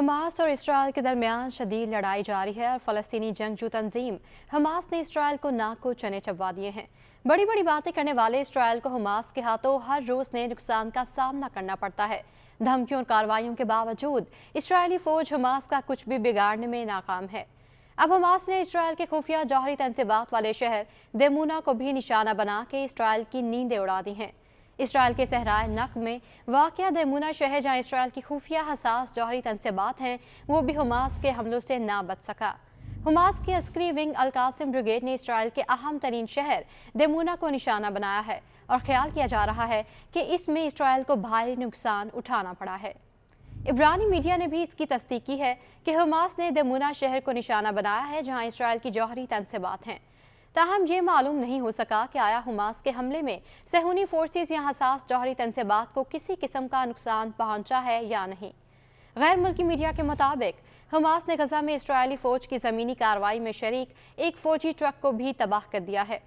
Hamas और Israel के दरमियान शदीद लड़ाई जारी है और फ़लस्तीनी जंगजू तंजीम हमास ने इसराइल को नाक को चने चबवा दिए हैं। बड़ी बड़ी बातें करने वाले इसराइल को हमास के हाथों हर रोज़ नए नुकसान का सामना करना पड़ता है। धमकियों और कार्रवाइयों के बावजूद इसराइली फ़ौज हमास का कुछ भी बिगाड़ने में नाकाम है। अब हमास ने इसराइल के खुफिया जौहरी तंसीबात वाले शहर देमूना को भी निशाना बना के इसराइल की नींदें उड़ा दी हैं। इसराइल के सहराए नक में वाक़या देमूना शहर, जहाँ इसराइल की खुफिया हसास जौहरी तंसीबात हैं, वो भी हमास के हमलों से ना बच सका। हमास की अस्करी विंग अल कासिम ब्रिगेड ने इसराइल के अहम तरीन शहर देमूना को निशाना बनाया है और ख्याल किया जा रहा है कि इसमें इसराइल को भारी नुकसान उठाना पड़ा है। इब्रानी मीडिया ने भी इसकी तस्दीक की है कि हमास ने देमूना शहर को निशाना बनाया है, जहाँ इसराइल की जौहरी तंसीबात हैं। ताहम ये मालूम नहीं हो सका कि आया हमास के हमले में सहूनी फोर्सेस या हसास जौहरी तंसीबात को किसी किस्म का नुकसान पहुंचा है या नहीं। गैर मुल्की मीडिया के मुताबिक हमास ने गजा में इसराइली फौज की ज़मीनी कार्रवाई में शरीक एक फौजी ट्रक को भी तबाह कर दिया है,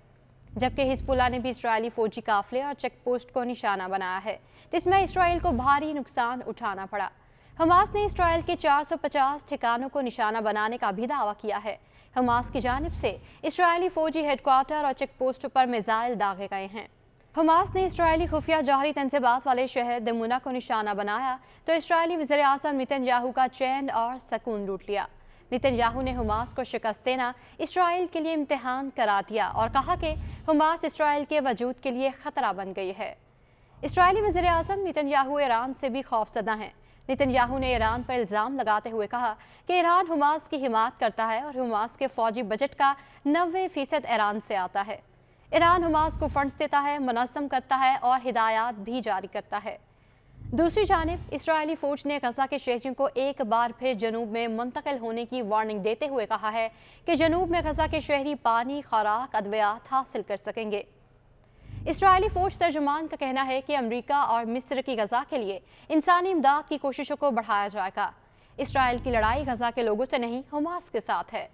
जबकि हिजबुल्लाह ने भी इसराइली फौजी काफिले और चेक पोस्ट को निशाना बनाया है, जिसमें इसराइल को भारी नुकसान उठाना पड़ा। हमास ने इसराइल के 450 ठिकानों को निशाना बनाने का भी दावा किया है। हमास की जानिब से इसराइली फौजी हेडक्वार्टर और चेक पोस्टों पर मिसाइल दागे गए हैं। हमास ने इसराइली खुफिया जौहरी तंसीबात वाले शहर देमूना को निशाना बनाया तो इसराइली वज़ीर आज़म नेतन्याहू का चैन और सुकून लूट लिया। नेतन्याहू ने हमास को शिकस्त देना इसराइल के लिए इम्तिहान करार दिया और कहा कि हमास इसराइल के वजूद के लिए खतरा बन गई है। इसराइली वज़ीर आज़म नेतन्याहू ईरान से भी खौफजदा हैं। नेतन्याहू ने ईरान पर इल्ज़ाम लगाते हुए कहा कि ईरान हमास की हिमायत करता है और हमास के फौजी बजट का 90% ईरान से आता है। ईरान हमास को फंड्स देता है, मुनज़्ज़म करता है और हिदायत भी जारी करता है। दूसरी जानिब इसराइली फ़ौज ने गजा के शहरियों को एक बार फिर जनूब में मुंतकिल होने की वार्निंग देते हुए कहा है कि जनूब में गजा के शहरी पानी, खुराक, अद्वियात हासिल कर सकेंगे। इसराइली फौज तर्जुमान का कहना है कि अमेरिका और मिस्र की गजा के लिए इंसानी इमदाद की कोशिशों को बढ़ाया जाएगा। इसराइल की लड़ाई गजा के लोगों से नहीं, हमास के साथ है।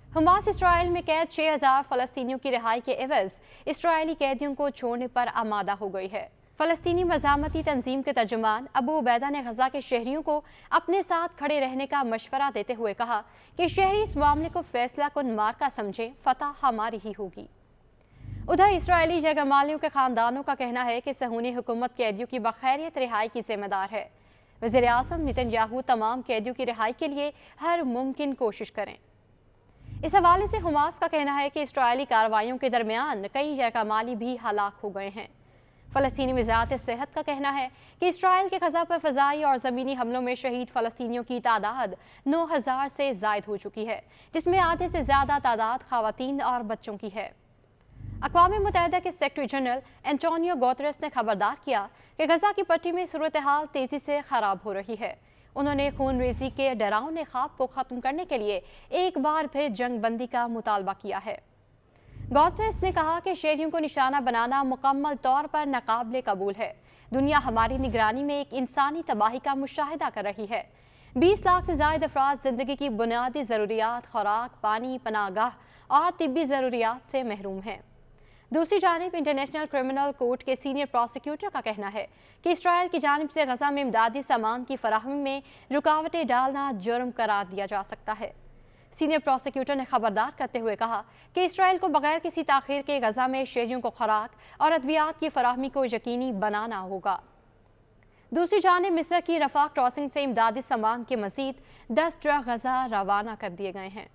हमास इसराइल में कैद 6000 फ़लस्तीनियों की रिहाई के एवज़ इसराइली कैदियों को छोड़ने पर आमादा हो गई है। फ़लस्तीनी मज़ामती तंजीम के तर्जुमान अबू उबैदा ने गजा के शहरियों को अपने साथ खड़े रहने का मशवरा देते हुए कहा कि शहरी इस मामले को फैसला कुन मार्का समझें, फतह हमारी ही होगी। उधर इसराइली जगमालियों के खानदानों का कहना है कि सहूनी हुकूमत कैदियों की बखैरियत रिहाई की जिम्मेदार है। वज़ीर आज़म नेतन्याहू तमाम कैदियों की रिहाई के लिए हर मुमकिन कोशिश करें। इस हवाले से हमास का कहना है कि इसराइली कार्रवाइयों के दरमियान कई जगमाली भी हलाक हो गए हैं। फ़लस्तीनी वज़ारत सेहत का कहना है कि इसराइल के गजा पर फ़ज़ाई और ज़मीनी हमलों में शहीद फ़लस्तीनियों की तादाद 9000 से ज़ायद हो चुकी है, जिसमें आधे से ज़्यादा तादाद ख़वातीन और बच्चों की है। अक़वाम मुत्तहिदा के सेक्रेटरी जनरल एंटोनियो गुतेरेस ने खबरदार किया कि गजा की पट्टी में सूरत हाल तेज़ी से ख़राब हो रही है। उन्होंने खून रेज़ी के डरावने ख्वाब को ख़त्म करने के लिए एक बार फिर जंग बंदी का मुतालबा किया है। गुतेरेस ने कहा कि शहरियों को निशाना बनाना मुकम्मल तौर पर नाकाबिले कबूल है। दुनिया हमारी निगरानी में एक इंसानी तबाही का मुशाहिदा कर रही है। 20 लाख से ज़ायद अफराद ज़िंदगी की बुनियादी ज़रूरियात, खुराक, पानी, पनाहगाह और तिब्बी ज़रूरियात से महरूम हैं। दूसरी जानिब इंटरनेशनल क्रिमिनल कोर्ट के सीनियर प्रोसिक्यूटर का कहना है कि इसराइल की जानिब से गजा में इमदादी सामान की फराहमी में रुकावटें डालना जुर्म करार दिया जा सकता है। सीनियर प्रोसिक्यूटर ने खबरदार करते हुए कहा कि इसराइल को बगैर किसी ताख़ीर के गजा में शहरियों को खुराक और अद्वियात की फराहमी को यकीनी बनाना होगा। दूसरी जानिब मिस्र की रफा क्रॉसिंग से इमदादी सामान के मज़ीद 10 ट्रक गजा रवाना कर दिए गए हैं।